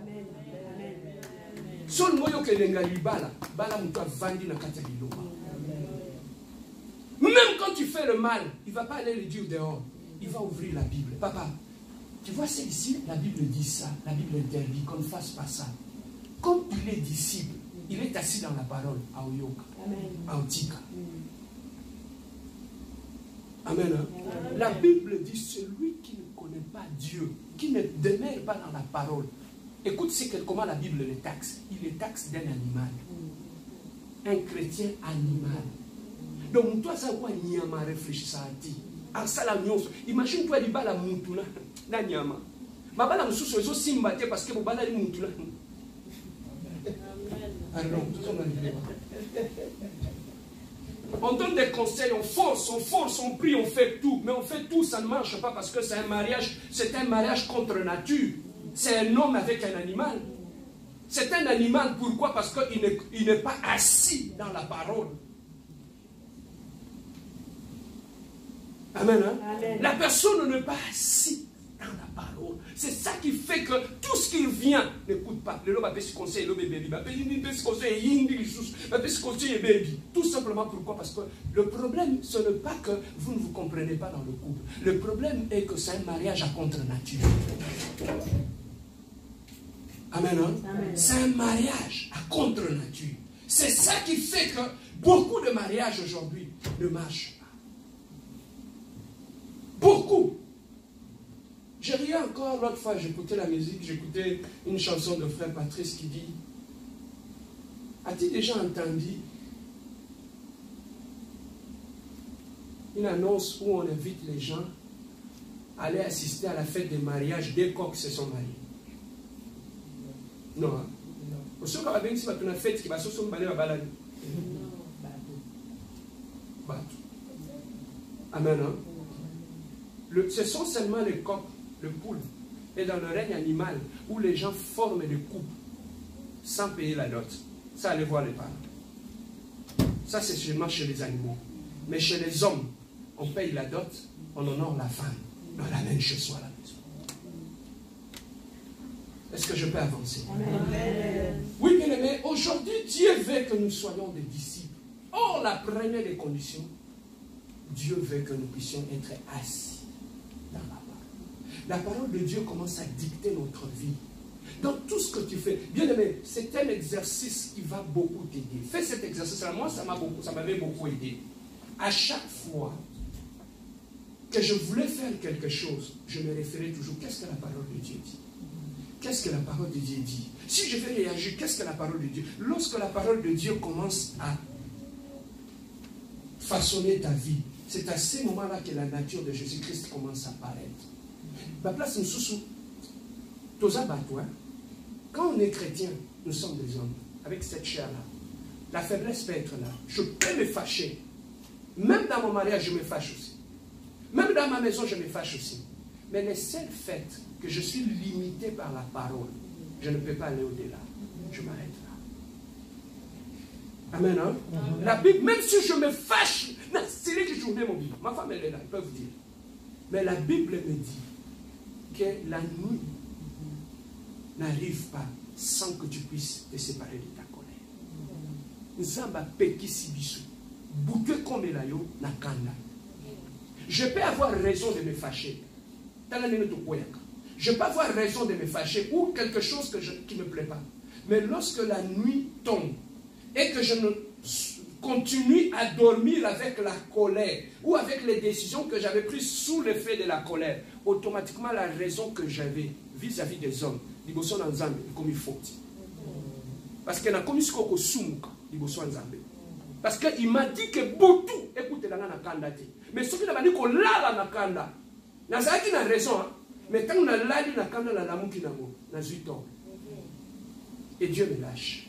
Son moyo que l'engalibala, bala muta vandi na kata biloba. Même quand tu fais le mal, il ne va pas aller le dire dehors. Il va ouvrir la Bible. Papa, tu vois, c'est ici, la Bible dit ça. La Bible interdit qu'on ne fasse pas ça. Comme il est disciple, il est assis dans la parole, à Oyoka, à Antika. Amen. Hein? Amen. La Bible dit, celui qui ne connaît pas Dieu, qui ne demeure pas dans la parole. Écoute comment la Bible le taxe. Il le taxe d'un animal. Un chrétien animal. Donc, toi, ça, quoi, Nyama réfléchit ça à ti. Imagine-toi, il va la moutula. Na Nyama. Ma bala moussou, ils sont simbatés parce que vous bala les moutula. On donne des conseils, on force, on prie, on fait tout. Mais on fait tout, ça ne marche pas parce que c'est un mariage contre nature. C'est un homme avec un animal. C'est un animal, pourquoi? Parce qu'il n'est pas assis dans la parole. Amen, hein? Amen. La personne n'est pas assise dans la parole. C'est ça qui fait que tout ce qui vient, n'écoute pas. Tout simplement pourquoi? Parce que le problème, ce n'est pas que vous ne vous comprenez pas dans le couple. Le problème est que c'est un mariage à contre-nature. Amen, hein? Amen. C'est un mariage à contre-nature. C'est ça qui fait que beaucoup de mariages aujourd'hui ne marchent pas. Beaucoup. J'ai ri encore l'autre fois, j'écoutais la musique, j'écoutais une chanson de frère Patrice qui dit: as-tu déjà entendu une annonce où on invite les gens à aller assister à la fête des mariages dès qu'ils se sont mariés? Non. Hein? Pour ceux qui ont une fête qui va se marier à Balani. Amen. Hein? Ce sont seulement les coqs, le poule, et dans le règne animal où les gens forment des couples sans payer la dot. Ça, allez voir les parents. Ça, c'est seulement chez les animaux. Mais chez les hommes, on paye la dot, on honore la femme, on l'amène chez soi à la maison. Est-ce que je peux avancer? Amen. Oui, bien aimé, aujourd'hui, Dieu veut que nous soyons des disciples. Or, la première des conditions, Dieu veut que nous puissions être assis dans la parole. La parole de Dieu commence à dicter notre vie. Dans tout ce que tu fais, bien aimé, c'est un exercice qui va beaucoup t'aider. Fais cet exercice-là. Moi, ça m'avait beaucoup aidé. À chaque fois que je voulais faire quelque chose, je me référais toujours, qu'est-ce que la parole de Dieu dit? Qu'est-ce que la parole de Dieu dit? Si je vais réagir, qu'est-ce que la parole de Dieu? Lorsque la parole de Dieu commence à façonner ta vie, c'est à ces moments-là que la nature de Jésus-Christ commence à apparaître. Ma place, nous sous quand on est chrétien, nous sommes des hommes, avec cette chair-là. La faiblesse peut être là. Je peux me fâcher. Même dans mon mariage, je me fâche aussi. Même dans ma maison, je me fâche aussi. Mais le seul fait que je suis limité par la parole, je ne peux pas aller au-delà. Je m'arrête là. Amen, hein? La Bible, même si je me fâche, c'est lui qui joue mon Bible. Ma femme, elle est là, ils peuvent dire. Mais la Bible me dit que la nuit n'arrive pas sans que tu puisses te séparer de ta colère. Je peux avoir raison de me fâcher. Je peux avoir raison de me fâcher ou quelque chose qui ne me plaît pas. Mais lorsque la nuit tombe et que je ne continue à dormir avec la colère ou avec les décisions que j'avais prises sous l'effet de la colère, automatiquement la raison que j'avais vis-à-vis des hommes, liboso na nzambe, comme il faut. Parce qu'il a commis ce qu'on soumuka, liboso na nzambe. Parce qu'il m'a dit que Boutou, écoutez la na kanda te. Mais ce qu'il a dit qu'on l'a na kanda, na zaki na raison, hein? Mais quand on a lali na kanda la lamu kinamo, na zuiton. Et Dieu me lâche.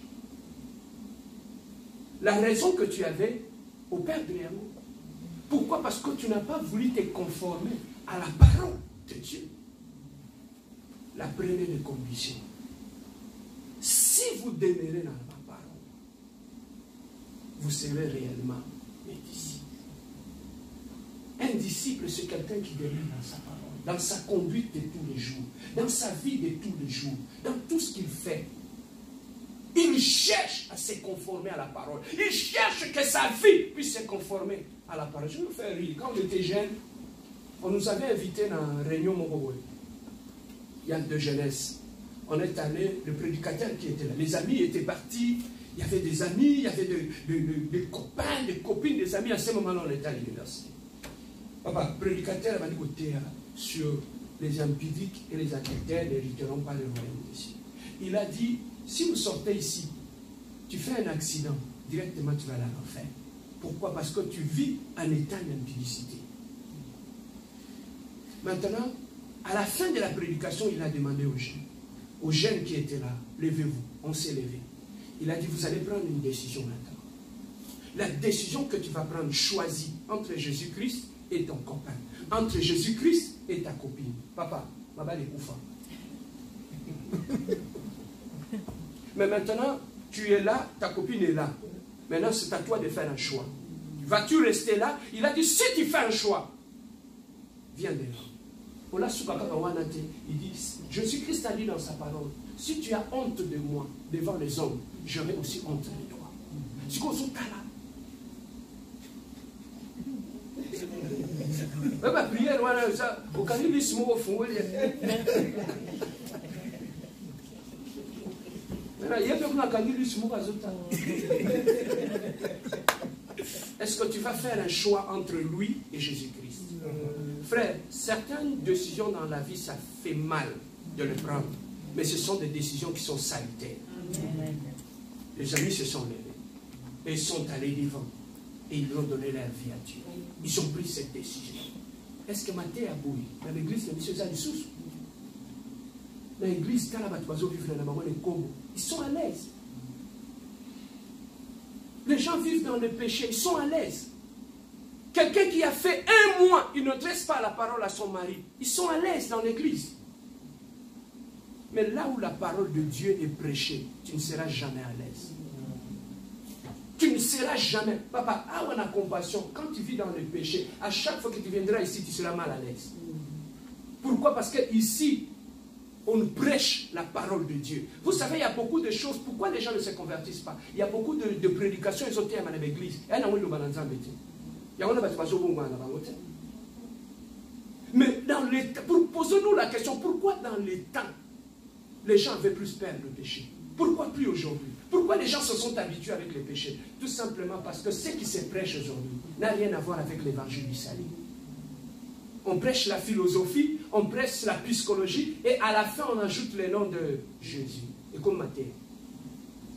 La raison que tu avais au Père de l'amour. Pourquoi? Parce que tu n'as pas voulu te conformer à la parole de Dieu. La première des conditions. Si vous demeurez dans ma parole, vous serez réellement mes disciples. Un disciple, c'est quelqu'un qui demeure dans sa parole, dans sa conduite de tous les jours, dans sa vie de tous les jours, dans tout ce qu'il fait. Il cherche à se conformer à la parole. Il cherche que sa vie puisse se conformer à la parole. Je me fais rire. Quand on était jeunes, on nous avait invités dans une réunion Moroboy. Il y a de jeunesse. On est allé, le prédicateur qui était là. Les amis étaient partis. Il y avait des amis, il y avait des copains, des copines, des amis. À ce moment-là, on était à l'université. Papa, le prédicateur m'a dit côté sur les impudiques et les adultères n'hériteront pas le royaume des cieux. Il a dit, si vous sortez ici, tu fais un accident, directement tu vas aller en enfer. Pourquoi? Parce que tu vis en état d'impudicité. Maintenant, à la fin de la prédication, il a demandé aux jeunes qui étaient là, levez-vous. On s'est levé. Il a dit, vous allez prendre une décision maintenant. La décision que tu vas prendre, choisis entre Jésus-Christ et ton copain. Entre Jésus-Christ et ta copine. Papa, Baba les Koufa. Mais maintenant, tu es là, ta copine est là. Maintenant, c'est à toi de faire un choix. Vas-tu rester là? Il a dit, si tu fais un choix, viens de là. Il dit, Jésus-Christ a dit dans sa parole, si tu as honte de moi devant les hommes, j'aurai aussi honte de toi. Si on s'en là, prière, ça, au cannibalisme au fond. Est-ce que tu vas faire un choix entre lui et Jésus-Christ? Frère, certaines décisions dans la vie, ça fait mal de le prendre. Mais ce sont des décisions qui sont salutaires. Les amis se sont levés. Et ils sont allés devant. Et ils ont donné leur vie à Dieu. Ils ont pris cette décision. Est-ce que Matthieu a bouilli? Dans l'église, les messieurs Zalisous. Dans l'église, ils sont à l'aise. Les gens vivent dans le péché, ils sont à l'aise. Quelqu'un qui a fait un mois, il ne dresse pas la parole à son mari. Ils sont à l'aise dans l'église. Mais là où la parole de Dieu est prêchée, tu ne seras jamais à l'aise. Tu ne seras jamais. Papa, on a compassion. Quand tu vis dans le péché, à chaque fois que tu viendras ici, tu seras mal à l'aise. Pourquoi? Parce que ici, on prêche la parole de Dieu. Vous savez, il y a beaucoup de choses. Pourquoi les gens ne se convertissent pas? Il y a beaucoup de prédications ésotériques dans l'église. Mais dans les temps, posons-nous la question, pourquoi dans les temps, les gens avaient plus peur du péché? Pourquoi plus aujourd'hui? Pourquoi les gens se sont habitués avec les péchés? Tout simplement parce que ce qui se prêche aujourd'hui n'a rien à voir avec l'évangile du salut. On prêche la philosophie, on prêche la psychologie, et à la fin, on ajoute le nom de Jésus. Et comme Matthieu.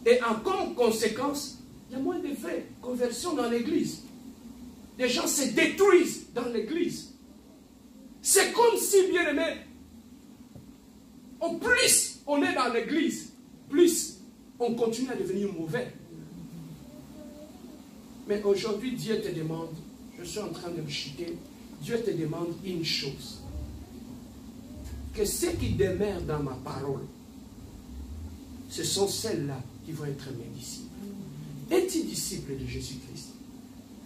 Et en comme conséquence, il y a moins de vraies conversions dans l'église. Les gens se détruisent dans l'église. C'est comme si, bien aimé, plus on est dans l'église, plus on continue à devenir mauvais. Mais aujourd'hui, Dieu te demande, je suis en train de me chuter, Dieu te demande une chose. Que ceux qui demeurent dans ma parole, ce sont celles-là qui vont être mes disciples. Es-tu disciple de Jésus-Christ?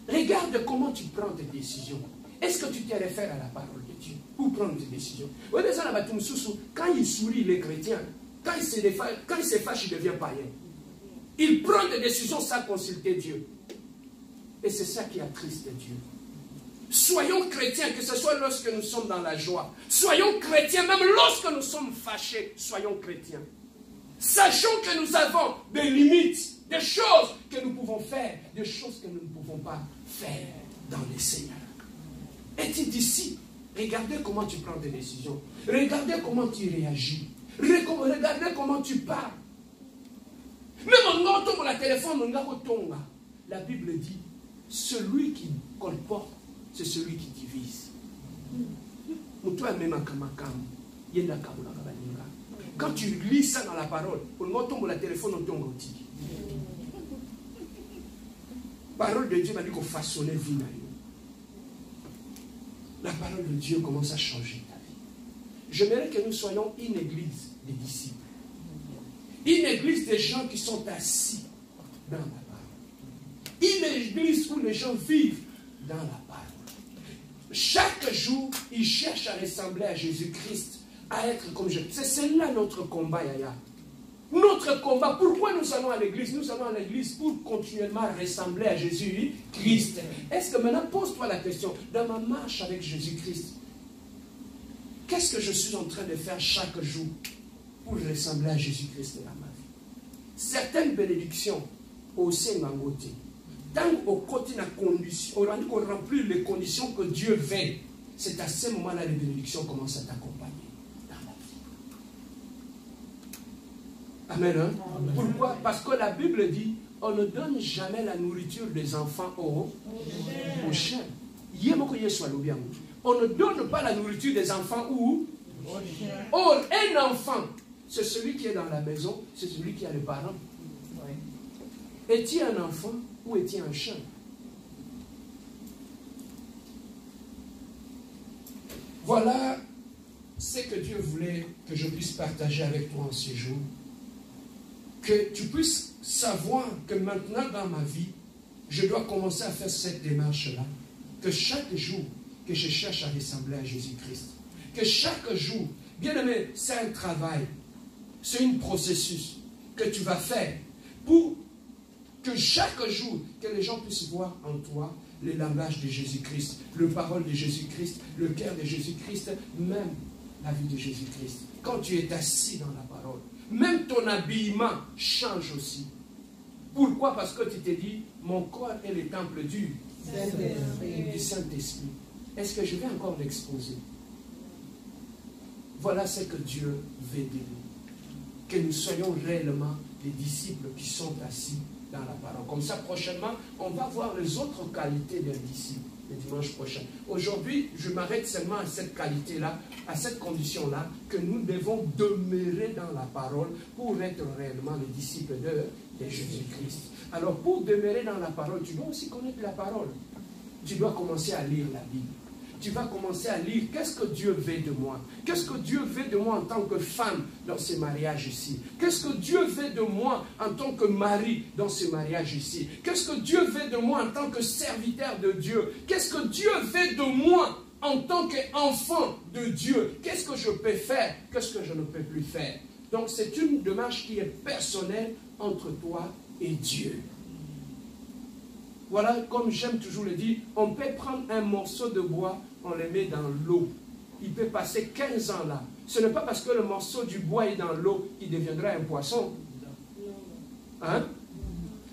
Regarde comment tu prends tes décisions. Est-ce que tu te réfères à la parole de Dieu pour prendre tes décisions? Quand il sourit, les chrétiens, quand il se fâche, il devient païen. Il prend des décisions sans consulter Dieu. Et c'est ça qui attriste Dieu. Soyons chrétiens, que ce soit lorsque nous sommes dans la joie. Soyons chrétiens, même lorsque nous sommes fâchés, soyons chrétiens. Sachons que nous avons des limites. des choses que nous pouvons faire, des choses que nous ne pouvons pas faire dans les Seigneurs. Es-tu disciple? Regardez comment tu prends tes décisions. Regardez comment tu réagis. Regardez comment tu parles. Même en entendant la téléphone, la Bible dit, celui qui colporte, c'est celui qui divise. Quand tu lis ça dans la parole, on entend la téléphone, on tombe aussi. Parole de Dieu m'a dit qu'on façonnait vie. La parole de Dieu commence à changer ta vie. J'aimerais que nous soyons une église des disciples. Une église des gens qui sont assis dans la parole. Une église où les gens vivent dans la parole. Chaque jour, ils cherchent à ressembler à Jésus-Christ, à être comme Jésus. C'est cela notre combat, Yaya. Notre combat, pourquoi nous allons à l'église? Nous allons à l'église pour continuellement ressembler à Jésus-Christ. Est-ce que maintenant, pose-toi la question, dans ma marche avec Jésus-Christ, qu'est-ce que je suis en train de faire chaque jour pour ressembler à Jésus-Christ dans ma vie? Certaines bénédictions au sein de côté, tant au côté de la condition, on remplit les conditions que Dieu veut, c'est à ce moment-là les bénédictions commencent à t'accompagner. Amen. Hein? Amen. Pourquoi? Parce que la Bible dit, on ne donne jamais la nourriture des enfants aux chiens. On ne donne pas la nourriture des enfants aux chiens. Or, un enfant, c'est celui qui est dans la maison, c'est celui qui a les parents. Es-tu un enfant ou es-tu un chien? Voilà ce que Dieu voulait que je puisse partager avec toi en ce jour. Que tu puisses savoir que maintenant dans ma vie, je dois commencer à faire cette démarche-là. Que chaque jour que je cherche à ressembler à Jésus-Christ. Que chaque jour, bien aimé, c'est un travail. C'est un processus que tu vas faire pour que chaque jour, que les gens puissent voir en toi le langage de Jésus-Christ, le parole de Jésus-Christ, le cœur de Jésus-Christ, même la vie de Jésus-Christ. Quand tu es assis dans la parole, même ton habillement change aussi. Pourquoi? Parce que tu t'es dit, mon corps est le temple du Saint-Esprit. Est-ce que je vais encore l'exposer? Voilà ce que Dieu veut de nous. Que nous soyons réellement des disciples qui sont assis dans la parole. Comme ça, prochainement, on va voir les autres qualités d'un disciple le dimanche prochain. Aujourd'hui, je m'arrête seulement à cette qualité-là, à cette condition-là, que nous devons demeurer dans la parole pour être réellement les disciples de Jésus-Christ. Alors, pour demeurer dans la parole, tu dois aussi connaître la parole. Tu dois commencer à lire la Bible. Tu vas commencer à lire qu'est-ce que Dieu veut de moi. Qu'est-ce que Dieu veut de moi en tant que femme dans ce mariage ici. Qu'est-ce que Dieu veut de moi en tant que mari dans ce mariage ici. Qu'est-ce que Dieu veut de moi en tant que serviteur de Dieu. Qu'est-ce que Dieu veut de moi en tant qu'enfant de Dieu. Qu'est-ce que je peux faire. Qu'est-ce que je ne peux plus faire. Donc c'est une démarche qui est personnelle entre toi et Dieu. Voilà, comme j'aime toujours le dire, on peut prendre un morceau de bois, on le met dans l'eau. Il peut passer 15 ans là. Ce n'est pas parce que le morceau du bois est dans l'eau qu'il deviendra un poisson. Hein?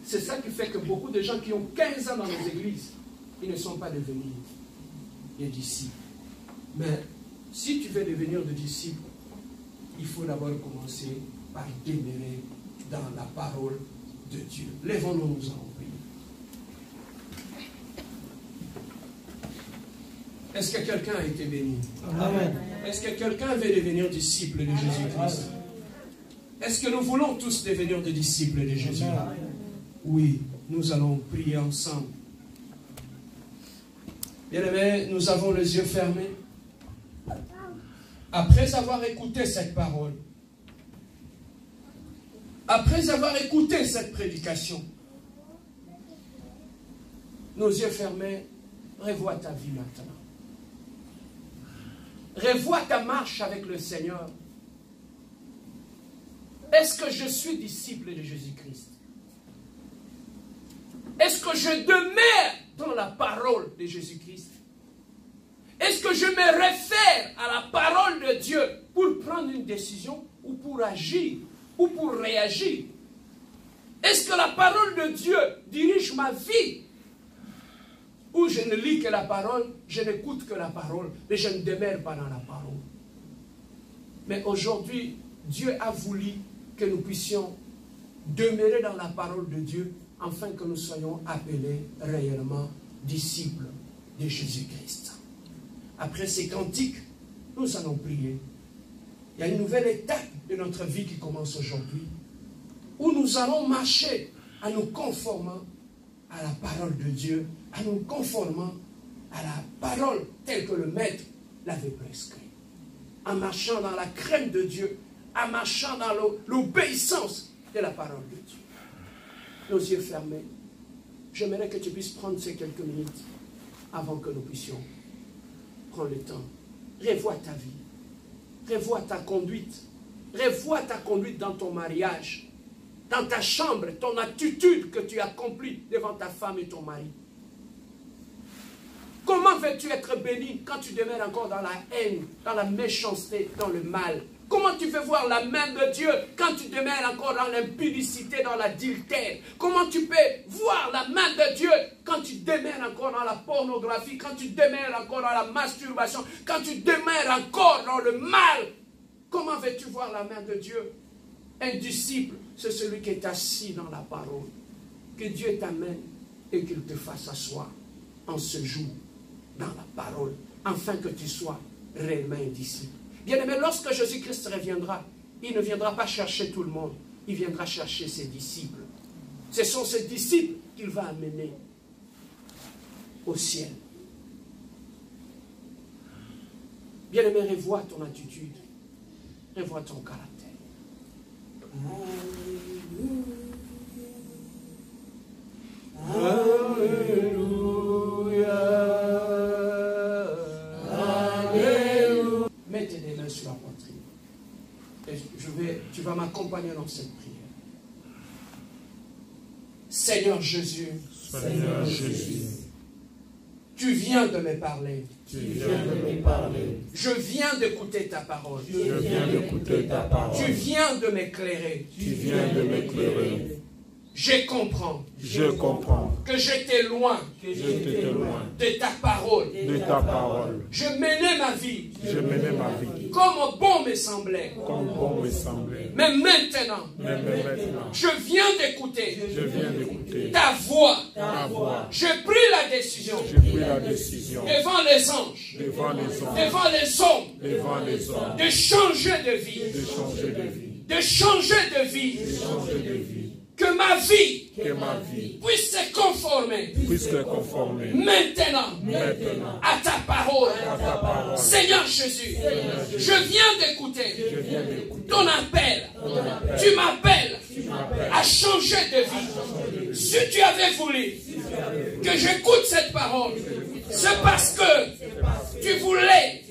C'est ça qui fait que beaucoup de gens qui ont 15 ans dans les églises, ils ne sont pas devenus des disciples. Mais si tu veux devenir des disciples, il faut d'abord commencer par demeurer dans la parole de Dieu. Lèvons-nous, nous allons prier. Est-ce que quelqu'un a été béni? Amen. Est-ce que quelqu'un veut devenir disciple de Jésus-Christ? Est-ce que nous voulons tous devenir des disciples de Jésus? Oui, nous allons prier ensemble. Bien-aimés, nous avons les yeux fermés. Après avoir écouté cette parole, après avoir écouté cette prédication, nos yeux fermés, revois ta vie maintenant. Revois ta marche avec le Seigneur. Est-ce que je suis disciple de Jésus-Christ? Est-ce que je demeure dans la parole de Jésus-Christ? Est-ce que je me réfère à la parole de Dieu pour prendre une décision ou pour agir ou pour réagir? Est-ce que la parole de Dieu dirige ma vie? Ou je ne lis que la parole, je n'écoute que la parole, mais je ne demeure pas dans la parole. Mais aujourd'hui, Dieu a voulu que nous puissions demeurer dans la parole de Dieu, afin que nous soyons appelés réellement disciples de Jésus-Christ. Après ces cantiques, nous allons prier. Il y a une nouvelle étape de notre vie qui commence aujourd'hui, où nous allons marcher en nous conformant à la parole de Dieu, en nous conformant à la parole telle que le Maître l'avait prescrit. En marchant dans la crainte de Dieu, en marchant dans l'obéissance de la parole de Dieu. Nos yeux fermés, j'aimerais que tu puisses prendre ces quelques minutes avant que nous puissions prendre le temps. Revois ta vie, revois ta conduite, revois ta conduite dans ton mariage, dans ta chambre, ton attitude que tu accomplis devant ta femme et ton mari. Comment veux-tu être béni quand tu demeures encore dans la haine, dans la méchanceté, dans le mal? Comment tu veux voir la main de Dieu quand tu demeures encore dans l'impudicité, dans l'adultère? Comment tu peux voir la main de Dieu quand tu demeures encore dans la pornographie, quand tu demeures encore dans la masturbation, quand tu demeures encore dans le mal? Comment veux-tu voir la main de Dieu? Un disciple, c'est celui qui est assis dans la parole. Que Dieu t'amène et qu'il te fasse asseoir en ce jour dans la parole, afin que tu sois réellement un disciple. Bien-aimé, lorsque Jésus-Christ reviendra, il ne viendra pas chercher tout le monde, il viendra chercher ses disciples. Ce sont ces disciples qu'il va amener au ciel. Bien-aimé, revois ton attitude, revois ton caractère. Alléluia. Alléluia. Mettez les mains sur la poitrine. Et tu vas m'accompagner dans cette prière. Seigneur Jésus. Seigneur Jésus. Tu viens de me parler. Tu viens de me parler. Je viens d'écouter ta parole. Je viens d'écouter ta parole. Tu viens de m'éclairer. Tu viens de m'éclairer. Je comprends. Je comprends. Que j'étais loin. J'étais loin de ta parole. de ta parole. Je menais ma vie. Je menais ma vie Comme bon me semblait. comme bon me semblait. Mais maintenant, Mais maintenant, je viens d'écouter je viens d'écouter ta voix. ta voix. J'ai pris la décision J'ai pris la décision devant les anges, devant les hommes, devant les hommes, devant les hommes, de changer de vie. de changer de vie, De changer de vie. de changer de vie. Que ma vie Que ma vie puisse se conformer puisse se conformer maintenant maintenant à ta parole. à ta parole. Seigneur Jésus, je viens d'écouter Je viens d'écouter ton appel. Tu m'appelles à changer de vie. Si tu avais voulu que j'écoute cette parole, c'est parce que tu voulais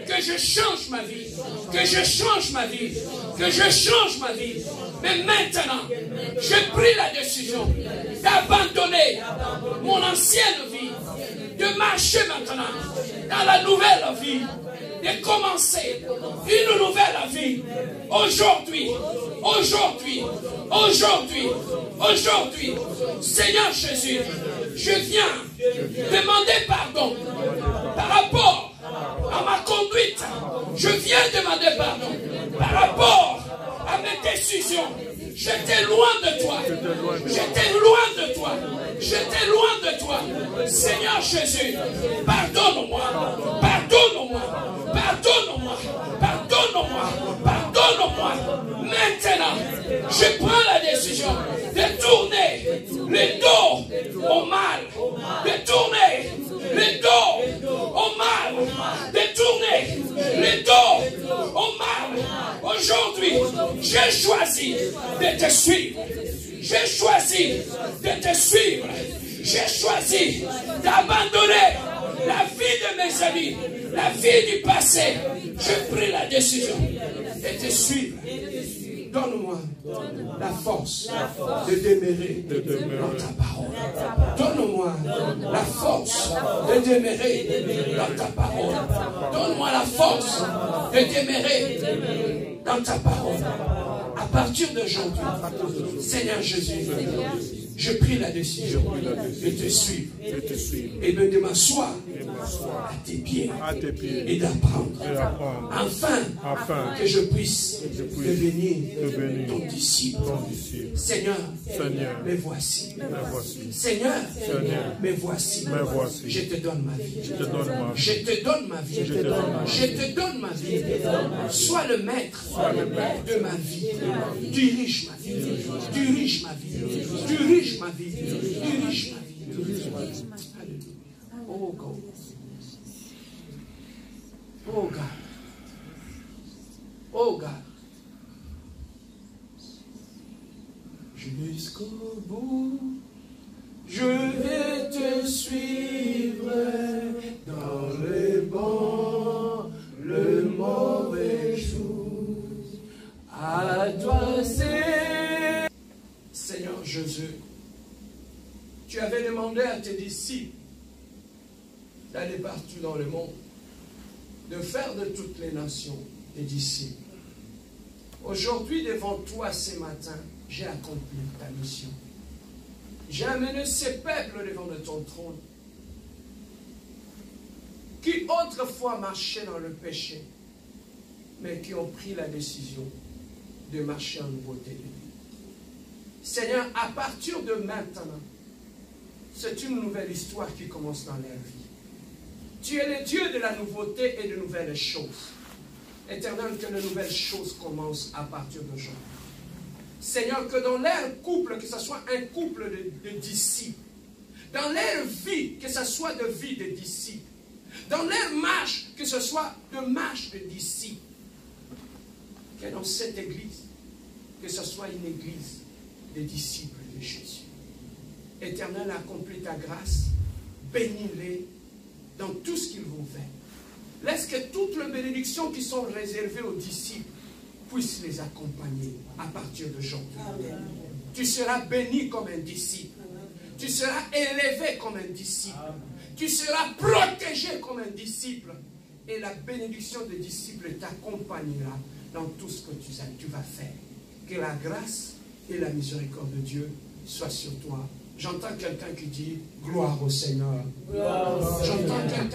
que je change ma vie, que je change ma vie, que je change ma vie. Mais maintenant, j'ai pris la décision d'abandonner mon ancienne vie, de marcher maintenant dans la nouvelle vie, de commencer une nouvelle vie. Aujourd'hui, aujourd'hui, aujourd'hui, aujourd'hui, Seigneur Jésus, je viens demander pardon par rapport à ma conduite. Je viens demander pardon par rapport à mes décisions. J'étais loin de toi. J'étais loin de toi. J'étais loin de toi. Seigneur Jésus, pardonne-moi. Pardonne-moi. Pardonne-moi. Pardonne-moi. Pardonne-moi. Maintenant, je prends la décision de tourner le dos au mal. De tourner le dos au mal. De tourner le dos au mal. Aujourd'hui, j'ai choisi de te suivre. J'ai choisi de te suivre. J'ai choisi d'abandonner la vie de mes amis, la vie du passé. J'ai pris la décision de te suivre. Donne-moi la force de demeurer dans ta parole. Donne-moi la force de demeurer dans ta parole. Donne-moi la force de demeurer dans ta parole. À partir d'aujourd'hui, Seigneur Jésus, je pris la décision de te suivre et de m'asseoir à tes pieds et d'apprendre afin que je puisse devenir ton disciple. Seigneur, me voici. Seigneur, me voici. Je te donne ma vie. Je te donne ma vie. Je te donne ma vie. Sois le maître de ma vie. Dirige ma vie. Dirige ma vie. Dirige ma vie. Dirige ma vie. Oh God. Oh God. Oh God. Jusqu'au bout, je vais te suivre dans les bons, le mauvais jour. À toi c'est... Seigneur Jésus, tu avais demandé à tes disciples d'aller partout dans le monde, de faire de toutes les nations des disciples. Aujourd'hui, devant toi ce matin, j'ai accompli ta mission. J'ai amené ces peuples devant de ton trône, qui autrefois marchaient dans le péché, mais qui ont pris la décision de marcher en nouveauté de vie. Seigneur, à partir de maintenant, c'est une nouvelle histoire qui commence dans leur vie. Tu es le Dieu de la nouveauté et de nouvelles choses. Éternel, que de nouvelles choses commencent à partir d'aujourd'hui. Seigneur, que dans leur couple, que ce soit un couple de disciples, dans leur vie, que ce soit de vie de disciples, dans leur marche, que ce soit de marche de disciples, que dans cette église, que ce soit une église des disciples de Jésus. Éternel, accomplis ta grâce, bénis-les dans tout ce qu'ils vont faire. Laisse que toutes les bénédictions qui sont réservées aux disciples puissent les accompagner à partir d'aujourd'hui. Tu seras béni comme un disciple. Tu seras élevé comme un disciple. Tu seras protégé comme un disciple. Et la bénédiction des disciples t'accompagnera dans tout ce que tu vas faire. Que la grâce et la miséricorde de Dieu soient sur toi. J'entends quelqu'un qui dit gloire au Seigneur. J'entends quelqu'un